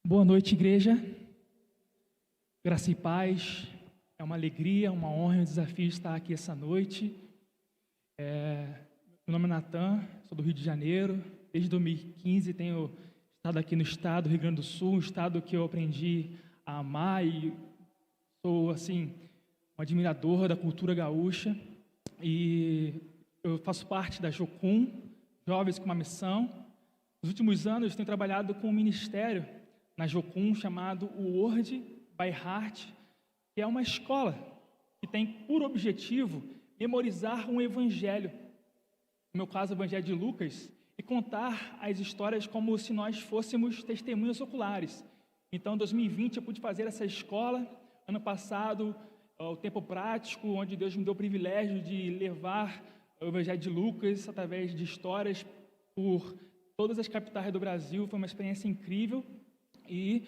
Boa noite, igreja. Graça e paz. É uma alegria, uma honra e um desafio estar aqui essa noite. Meu nome é Natan, sou do Rio de Janeiro. Desde 2015 tenho estado aqui no estado do Rio Grande do Sul, um estado que eu aprendi a amar e sou, assim, um admirador da cultura gaúcha. E eu faço parte da Jocum, Jovens com uma Missão. Nos últimos anos tenho trabalhado com um ministério na Jocum chamado Word by Heart, que é uma escola que tem por objetivo memorizar um evangelho, no meu caso o evangelho de Lucas, e contar as histórias como se nós fôssemos testemunhas oculares. Então, em 2020 eu pude fazer essa escola. Ano passado, o tempo prático, onde Deus me deu o privilégio de levar o evangelho de Lucas através de histórias por todas as capitais do Brasil. Foi uma experiência incrível. E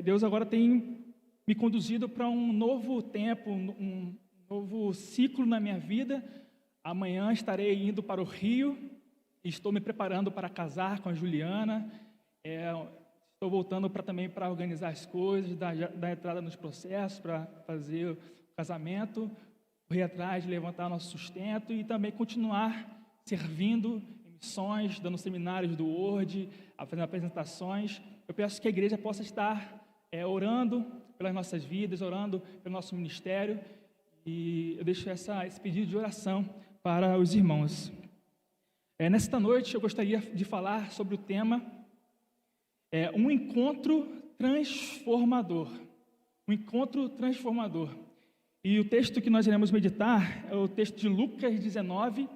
Deus agora tem me conduzido para um novo tempo, um novo ciclo na minha vida. Amanhã estarei indo para o Rio, estou me preparando para casar com a Juliana. Estou voltando também para organizar as coisas, dar entrada nos processos, para fazer o casamento, correr atrás de levantar nosso sustento e também continuar servindo em missões, dando seminários do Word, fazendo apresentações. Eu peço que a igreja possa estar orando pelas nossas vidas, orando pelo nosso ministério, e eu deixo esse pedido de oração para os irmãos. Nesta noite eu gostaria de falar sobre o tema um encontro transformador. Um encontro transformador. E o texto que nós iremos meditar é o texto de Lucas 19,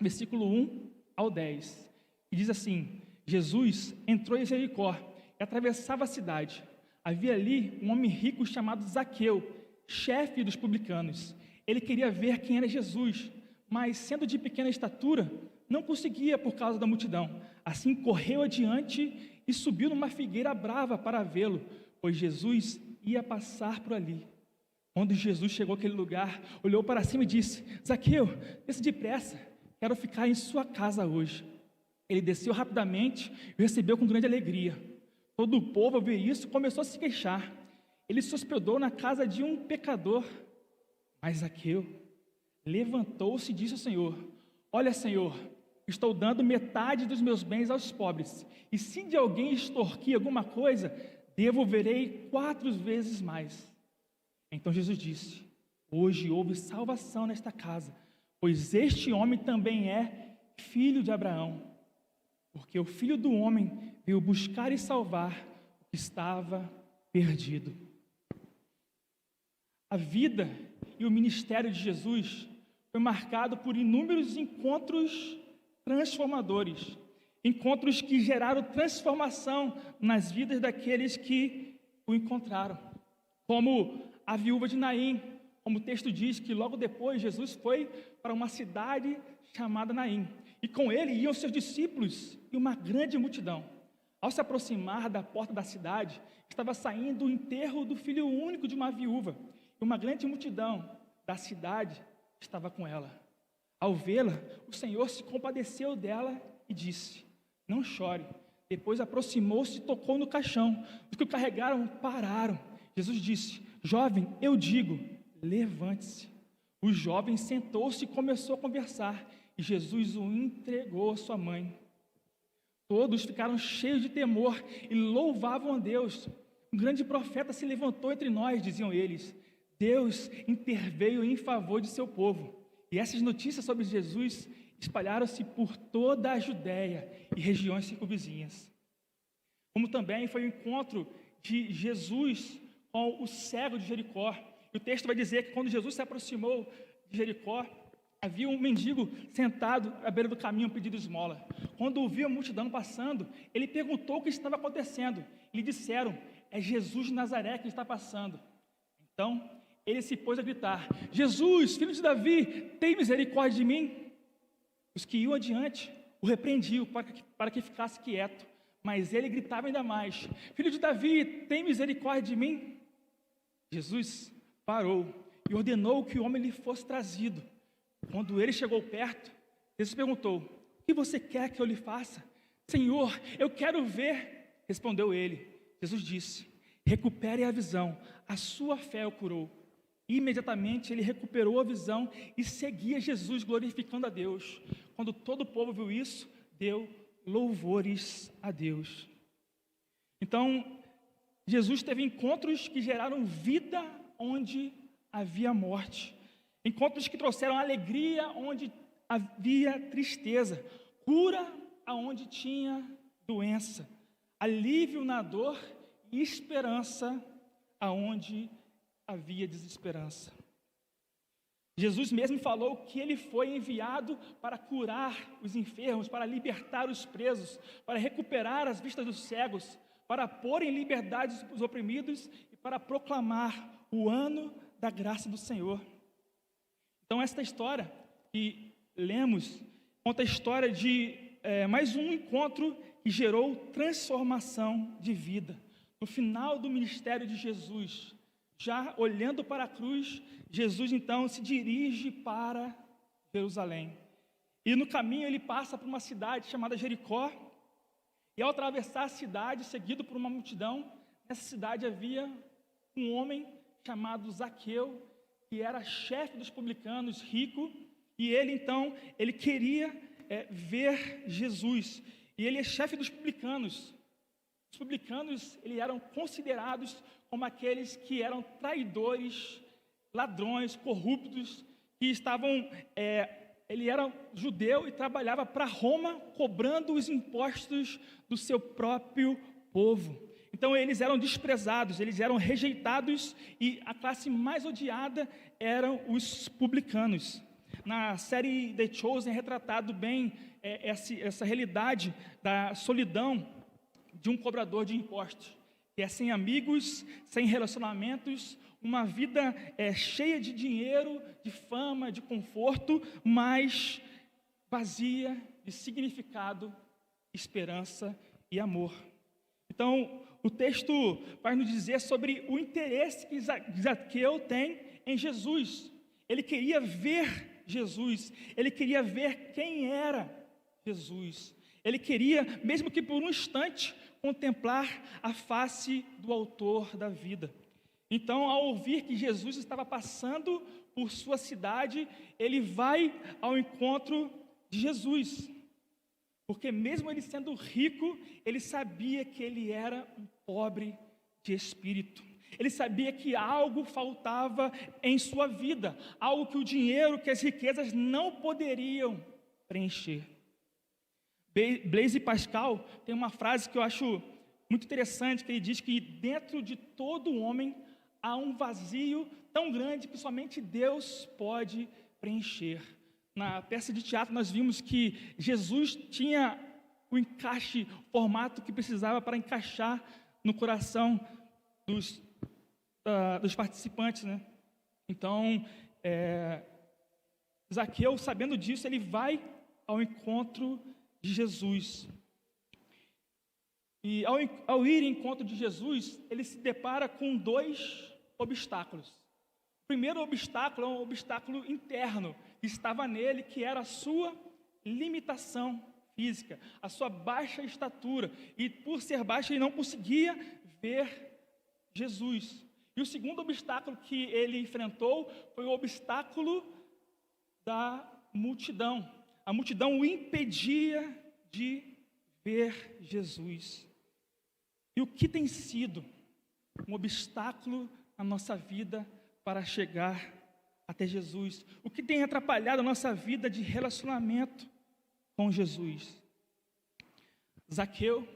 versículo 1 ao 10, que diz assim: Jesus entrou em Jericó e atravessava a cidade. Havia ali um homem rico chamado Zaqueu, chefe dos publicanos. Ele queria ver quem era Jesus, mas sendo de pequena estatura, não conseguia por causa da multidão. Assim correu adiante e subiu numa figueira brava para vê-lo, pois Jesus ia passar por ali. Quando Jesus chegou àquele lugar, olhou para cima e disse: Zaqueu, desça depressa, quero ficar em sua casa hoje. Ele desceu rapidamente e recebeu com grande alegria. Todo o povo, ao ver isso, começou a se queixar. Ele se hospedou na casa de um pecador. Mas Zaqueu levantou-se e disse ao Senhor: Olha, Senhor, estou dando metade dos meus bens aos pobres, e se de alguém extorquir alguma coisa, devolverei 4 vezes mais. Então Jesus disse: Hoje houve salvação nesta casa, pois este homem também é filho de Abraão, porque o Filho do Homem veio buscar e salvar o que estava perdido. A vida e o ministério de Jesus foi marcado por inúmeros encontros transformadores, encontros que geraram transformação nas vidas daqueles que o encontraram, como a viúva de Naim. Como o texto diz, que logo depois Jesus foi para uma cidade chamada Naim, e com ele iam seus discípulos e uma grande multidão. Ao se aproximar da porta da cidade, estava saindo o enterro do filho único de uma viúva, e uma grande multidão da cidade estava com ela. Ao vê-la, o Senhor se compadeceu dela e disse: Não chore. Depois aproximou-se e tocou no caixão. Os que o carregaram pararam. Jesus disse: Jovem, eu digo, levante-se. O jovem sentou-se e começou a conversar, e Jesus o entregou à sua mãe. Todos ficaram cheios de temor e louvavam a Deus. Um grande profeta se levantou entre nós, diziam eles. Deus interveio em favor de seu povo. E essas notícias sobre Jesus espalharam-se por toda a Judéia e regiões circunvizinhas. Como também foi o encontro de Jesus com o cego de Jericó. E o texto vai dizer que quando Jesus se aproximou de Jericó, havia um mendigo sentado à beira do caminho pedindo esmola. Quando ouviu a multidão passando, ele perguntou o que estava acontecendo. Lhe disseram: É Jesus de Nazaré que está passando. Então, ele se pôs a gritar: Jesus, filho de Davi, tem misericórdia de mim. Os que iam adiante o repreendiam para que ficasse quieto. Mas ele gritava ainda mais: Filho de Davi, tem misericórdia de mim. Jesus parou e ordenou que o homem lhe fosse trazido. Quando ele chegou perto, Jesus perguntou: O que você quer que eu lhe faça? Senhor, eu quero ver, respondeu ele. Jesus disse: recupere a visão, a sua fé o curou. Imediatamente ele recuperou a visão e seguia Jesus, glorificando a Deus. Quando todo o povo viu isso, deu louvores a Deus. Então, Jesus teve encontros que geraram vida onde havia morte, encontros que trouxeram alegria onde havia tristeza, cura aonde tinha doença, alívio na dor e esperança aonde havia desesperança. Jesus mesmo falou que ele foi enviado para curar os enfermos, para libertar os presos, para recuperar as vistas dos cegos, para pôr em liberdade os oprimidos e para proclamar o ano da graça do Senhor. Então, esta história que lemos conta a história de mais um encontro que gerou transformação de vida. No final do ministério de Jesus, já olhando para a cruz, Jesus então se dirige para Jerusalém. E no caminho ele passa por uma cidade chamada Jericó. E ao atravessar a cidade, seguido por uma multidão, nessa cidade havia um homem chamado Zaqueu, que era chefe dos publicanos, rico. E ele então, ele queria ver Jesus. E ele é chefe dos publicanos. Os publicanos, eles eram considerados como aqueles que eram traidores, ladrões, corruptos, que estavam, ele era judeu e trabalhava para Roma, cobrando os impostos do seu próprio povo. Então eles eram desprezados, eles eram rejeitados, e a classe mais odiada eram os publicanos. Na série The Chosen é retratado bem essa realidade da solidão de um cobrador de impostos, que é sem amigos, sem relacionamentos, uma vida cheia de dinheiro, de fama, de conforto, mas vazia de significado, esperança e amor. Então, o texto vai nos dizer sobre o interesse que Zaqueu tem em Jesus. Ele queria ver Jesus, ele queria ver quem era Jesus. Ele queria, mesmo que por um instante, contemplar a face do autor da vida. Então, ao ouvir que Jesus estava passando por sua cidade, ele vai ao encontro de Jesus. Porque mesmo ele sendo rico, ele sabia que ele era um pobre de espírito. Ele sabia que algo faltava em sua vida, algo que o dinheiro, que as riquezas não poderiam preencher. Blaise Pascal tem uma frase que eu acho muito interessante, que ele diz que dentro de todo homem há um vazio tão grande que somente Deus pode preencher. Na peça de teatro nós vimos que Jesus tinha o encaixe, o formato que precisava para encaixar no coração dos participantes, né? Então, Zaqueu, sabendo disso, ele vai ao encontro de Jesus. E ao ir ao encontro de Jesus, ele se depara com dois obstáculos. O primeiro obstáculo é um obstáculo interno, que estava nele, que era a sua limitação física, a sua baixa estatura. E por ser baixo, ele não conseguia ver Jesus. E o segundo obstáculo que ele enfrentou foi o obstáculo da multidão. A multidão o impedia de ver Jesus. E o que tem sido um obstáculo na nossa vida para chegar até Jesus? O que tem atrapalhado a nossa vida de relacionamento com Jesus? Zaqueu,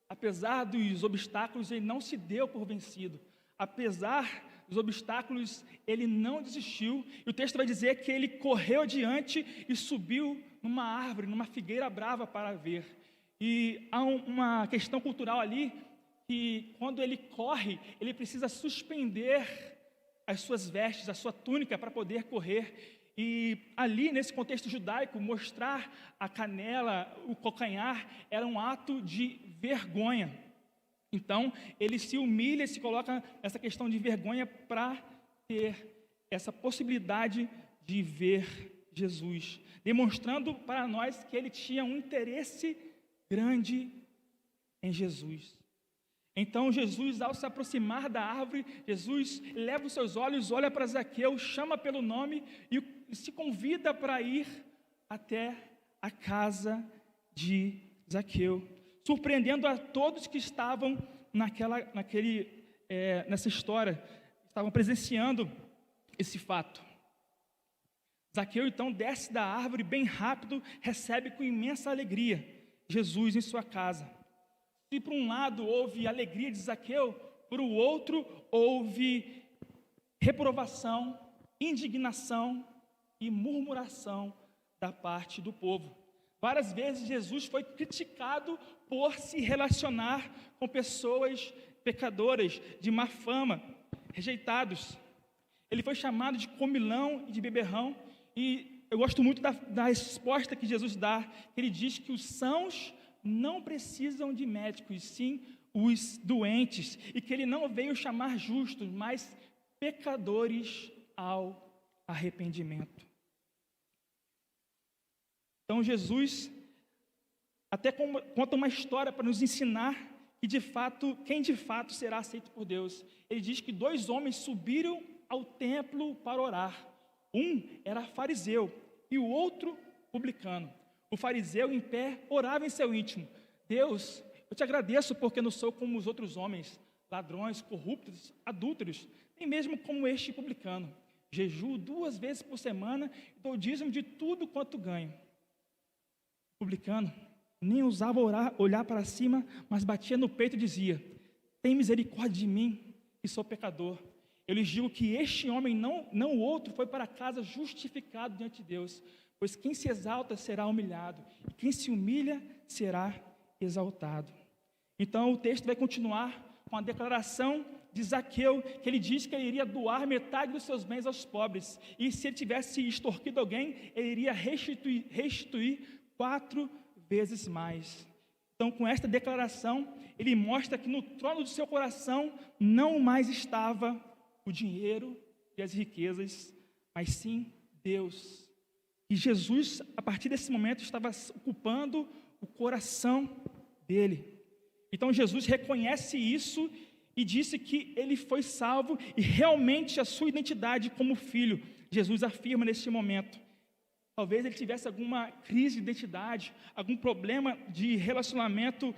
apesar dos obstáculos, ele não se deu por vencido. Apesar dos obstáculos, ele não desistiu. E o texto vai dizer que ele correu adiante e subiu numa árvore, numa figueira brava para ver. E há uma questão cultural ali, que quando ele corre, ele precisa suspender as suas vestes, a sua túnica para poder correr. E ali, nesse contexto judaico, mostrar a canela, o calcanhar, era um ato de vergonha. Então, ele se humilha, se coloca nessa questão de vergonha para ter essa possibilidade de ver Jesus, demonstrando para nós que ele tinha um interesse grande em Jesus. Então Jesus, ao se aproximar da árvore, Jesus leva os seus olhos, olha para Zaqueu, chama pelo nome e se convida para ir até a casa de Zaqueu, surpreendendo a todos que estavam nessa história, estavam presenciando esse fato. Zaqueu então desce da árvore bem rápido, recebe com imensa alegria Jesus em sua casa. Se por um lado houve alegria de Zaqueu, por o outro houve reprovação, indignação e murmuração da parte do povo. Várias vezes Jesus foi criticado por se relacionar com pessoas pecadoras, de má fama, rejeitados. Ele foi chamado de comilão e de beberrão, e eu gosto muito da resposta que Jesus dá. Ele diz que os sãos não precisam de médicos, sim os doentes, e que ele não veio chamar justos, mas pecadores ao arrependimento. Então Jesus até conta uma história para nos ensinar que quem de fato será aceito por Deus. Ele diz que 2 homens subiram ao templo para orar. Um era fariseu e o outro publicano. O fariseu, em pé, orava em seu íntimo: Deus, eu te agradeço porque não sou como os outros homens, ladrões, corruptos, adúlteros, nem mesmo como este publicano. Jejuo 2 vezes por semana e dou dízimo de tudo quanto ganho. O publicano nem ousava olhar para cima, mas batia no peito e dizia: tem misericórdia de mim, que sou pecador. Eu lhes digo que este homem, não o outro, foi para casa justificado diante de Deus. Pois quem se exalta será humilhado, e quem se humilha será exaltado. Então o texto vai continuar com a declaração de Zaqueu, que ele diz que ele iria doar metade dos seus bens aos pobres, e se ele tivesse extorquido alguém, ele iria restituir 4 vezes mais. Então, com esta declaração, ele mostra que no trono do seu coração não mais estava o dinheiro e as riquezas, mas sim Deus. E Jesus, a partir desse momento, estava ocupando o coração dele. Então Jesus reconhece isso e disse que ele foi salvo e realmente a sua identidade como filho. Jesus afirma neste momento. Talvez ele tivesse alguma crise de identidade, algum problema de relacionamento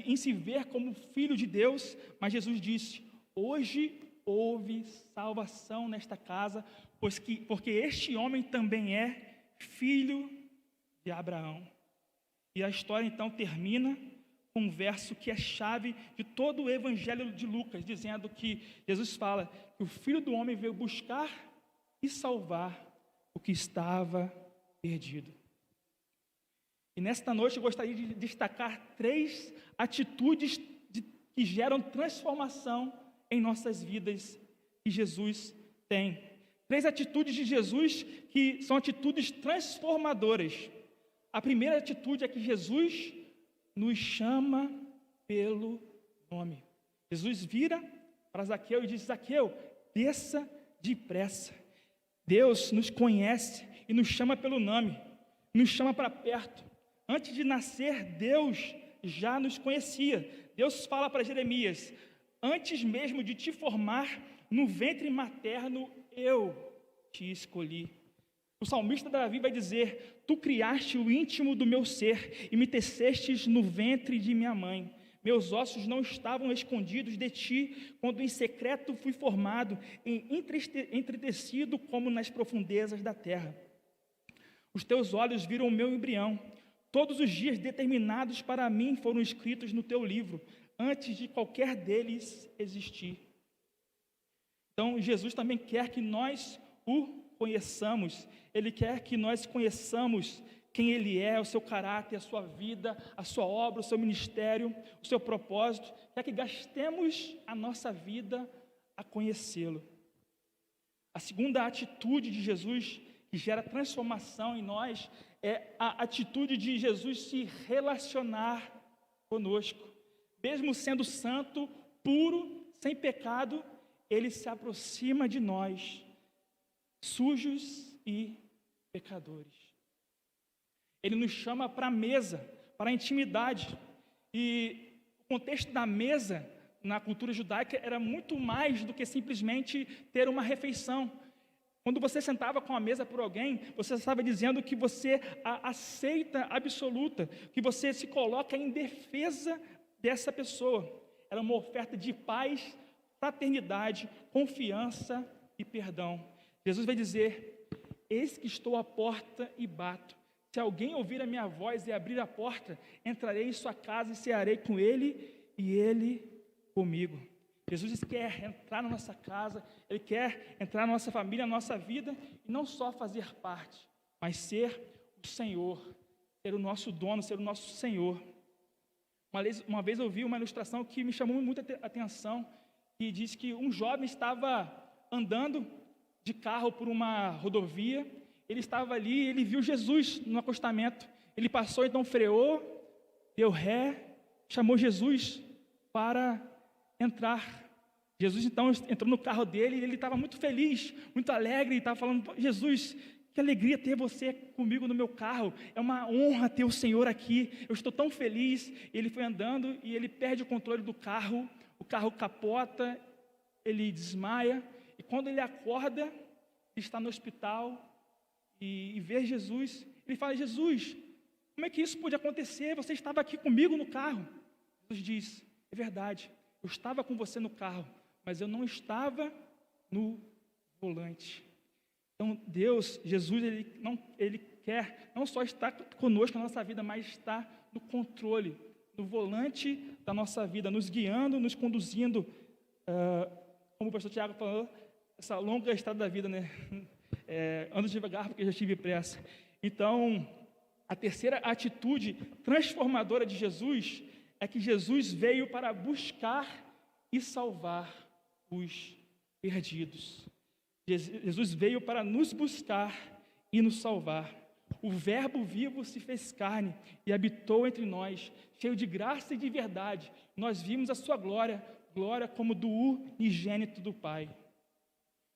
em se ver como filho de Deus, mas Jesus disse: hoje houve salvação nesta casa, porque este homem também é filho de Abraão. E a história então termina com um verso que é chave de todo o evangelho de Lucas, dizendo que Jesus fala que o Filho do Homem veio buscar e salvar o que estava perdido. E nesta noite eu gostaria de destacar 3 atitudes que geram transformação em nossas vidas que Jesus tem. 3 atitudes de Jesus que são atitudes transformadoras. A primeira atitude é que Jesus nos chama pelo nome. Jesus vira para Zaqueu e diz: Zaqueu, desça depressa. Deus nos conhece e nos chama pelo nome, nos chama para perto. Antes de nascer, Deus já nos conhecia. Deus fala para Jeremias: antes mesmo de te formar no ventre materno, eu te escolhi. O salmista Davi vai dizer: tu criaste o íntimo do meu ser e me tecestes no ventre de minha mãe. Meus ossos não estavam escondidos de ti, quando em secreto fui formado, entretecido como nas profundezas da terra. Os teus olhos viram o meu embrião. Todos os dias determinados para mim foram escritos no teu livro, antes de qualquer deles existir. Então, Jesus também quer que nós o conheçamos. Ele quer que nós conheçamos quem Ele é, o seu caráter, a sua vida, a sua obra, o seu ministério, o seu propósito. Quer que gastemos a nossa vida a conhecê-lo. A segunda atitude de Jesus que gera transformação em nós é a atitude de Jesus se relacionar conosco. Mesmo sendo santo, puro, sem pecado, Ele se aproxima de nós, sujos e pecadores. Ele nos chama para a mesa, para a intimidade. E contexto da mesa, na cultura judaica, era muito mais do que simplesmente ter uma refeição. Quando você sentava com a mesa por alguém, você estava dizendo que você a aceita absoluta, que você se coloca em defesa dessa pessoa. Era uma oferta de paz, fraternidade, confiança e perdão. Jesus vai dizer: eis que estou à porta e bato. Se alguém ouvir a minha voz e abrir a porta, entrarei em sua casa e cearei com ele e ele comigo. Jesus quer entrar na nossa casa, Ele quer entrar na nossa família, na nossa vida, e não só fazer parte, mas ser o Senhor, ser o nosso dono, ser o nosso Senhor. Uma vez eu vi uma ilustração que me chamou muita atenção, que diz que um jovem estava andando de carro por uma rodovia, ele estava ali, ele viu Jesus no acostamento, ele passou, então freou, deu ré, chamou Jesus para entrar. Jesus então entrou no carro dele e ele estava muito feliz, muito alegre, e estava falando: Jesus, que alegria ter você comigo no meu carro, é uma honra ter o Senhor aqui, eu estou tão feliz. E ele foi andando e ele perde o controle do carro, o carro capota, ele desmaia, e quando ele acorda, ele está no hospital e vê Jesus, ele fala: Jesus, como é que isso pôde acontecer? Você estava aqui comigo no carro. Jesus diz: é verdade, eu estava com você no carro, mas eu não estava no volante. Então Deus, Jesus, Ele quer não só estar conosco na nossa vida, mas estar no controle, no volante da nossa vida, nos guiando, nos conduzindo, como o pastor Tiago falou, essa longa estrada da vida, né? Ando devagar porque já tive pressa. Então, a terceira atitude transformadora de Jesus é que Jesus veio para buscar e salvar os perdidos. Jesus veio para nos buscar e nos salvar. O Verbo vivo se fez carne e habitou entre nós, cheio de graça e de verdade. Nós vimos a sua glória, glória como do unigênito do Pai.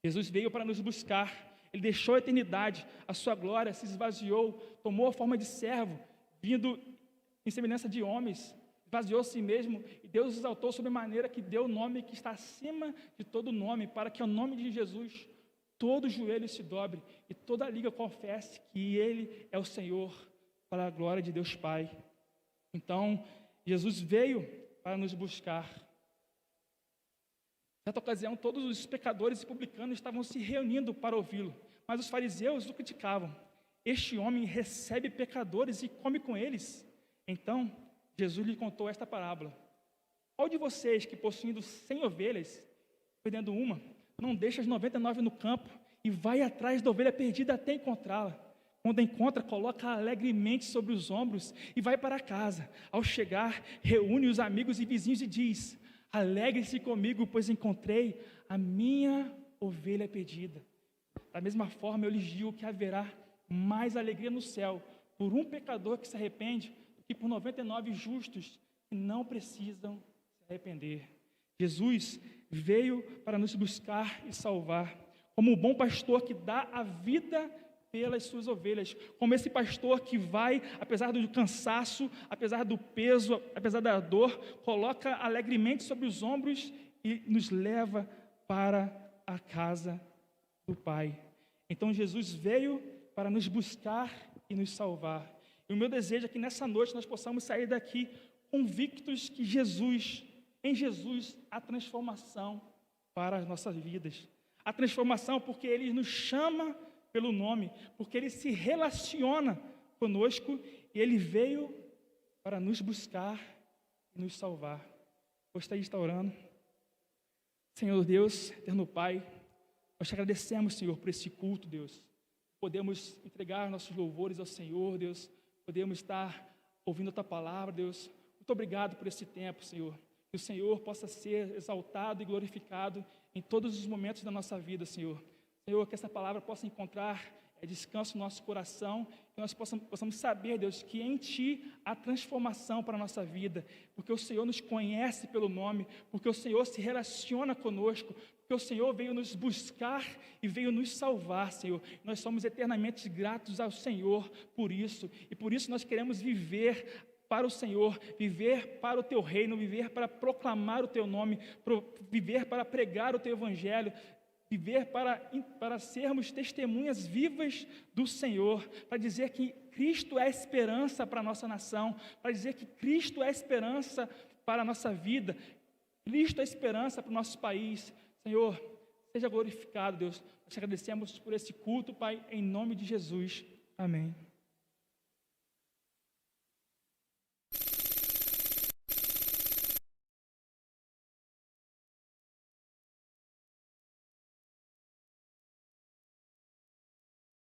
Jesus veio para nos buscar. Ele deixou a eternidade, a sua glória se esvaziou, tomou a forma de servo, vindo em semelhança de homens, esvaziou a si mesmo, e Deus exaltou sobre a maneira que deu o nome que está acima de todo nome, para que ao nome de Jesus todo joelho se dobre e toda língua confesse que Ele é o Senhor, para a glória de Deus Pai. Então, Jesus veio para nos buscar. Nessa ocasião, todos os pecadores e publicanos estavam se reunindo para ouvi-lo, mas os fariseus o criticavam. Este homem recebe pecadores e come com eles. Então, Jesus lhe contou esta parábola: qual de vocês que, possuindo 100 ovelhas, perdendo uma, não deixa as 99 no campo e vai atrás da ovelha perdida até encontrá-la? Quando a encontra, coloca alegremente sobre os ombros e vai para casa. Ao chegar, reúne os amigos e vizinhos e diz: alegre-se comigo, pois encontrei a minha ovelha perdida. Da mesma forma, eu lhes digo que haverá mais alegria no céu por um pecador que se arrepende do que por 99 justos que não precisam se arrepender. Jesus veio para nos buscar e salvar, como o bom pastor que dá a vida pelas suas ovelhas, como esse pastor que vai, apesar do cansaço, apesar do peso, apesar da dor, coloca alegremente sobre os ombros e nos leva para a casa do Pai. Então Jesus veio para nos buscar e nos salvar. E o meu desejo é que nessa noite nós possamos sair daqui convictos que em Jesus, há transformação para as nossas vidas. A transformação porque Ele nos chama pelo nome, porque Ele se relaciona conosco e Ele veio para nos buscar e nos salvar. Gostaria de estar orando. Senhor Deus, eterno Pai, nós te agradecemos, Senhor, por esse culto, Deus. Podemos entregar nossos louvores ao Senhor, Deus. Podemos estar ouvindo a Tua palavra, Deus. Muito obrigado por esse tempo, Senhor. Que o Senhor possa ser exaltado e glorificado em todos os momentos da nossa vida, Senhor. Senhor, que essa palavra possa encontrar descanso no nosso coração, que nós possamos saber, Deus, que em Ti há transformação para a nossa vida, porque o Senhor nos conhece pelo nome, porque o Senhor se relaciona conosco, porque o Senhor veio nos buscar e veio nos salvar, Senhor. Nós somos eternamente gratos ao Senhor por isso, e por isso nós queremos viver para o Senhor, viver para o teu reino, viver para proclamar o teu nome, viver para pregar o teu evangelho, viver para sermos testemunhas vivas do Senhor, para dizer que Cristo é a esperança para a nossa nação, para dizer que Cristo é a esperança para a nossa vida, Cristo é a esperança para o nosso país. Senhor, seja glorificado, Deus. Nós te agradecemos por esse culto, Pai, em nome de Jesus. Amém.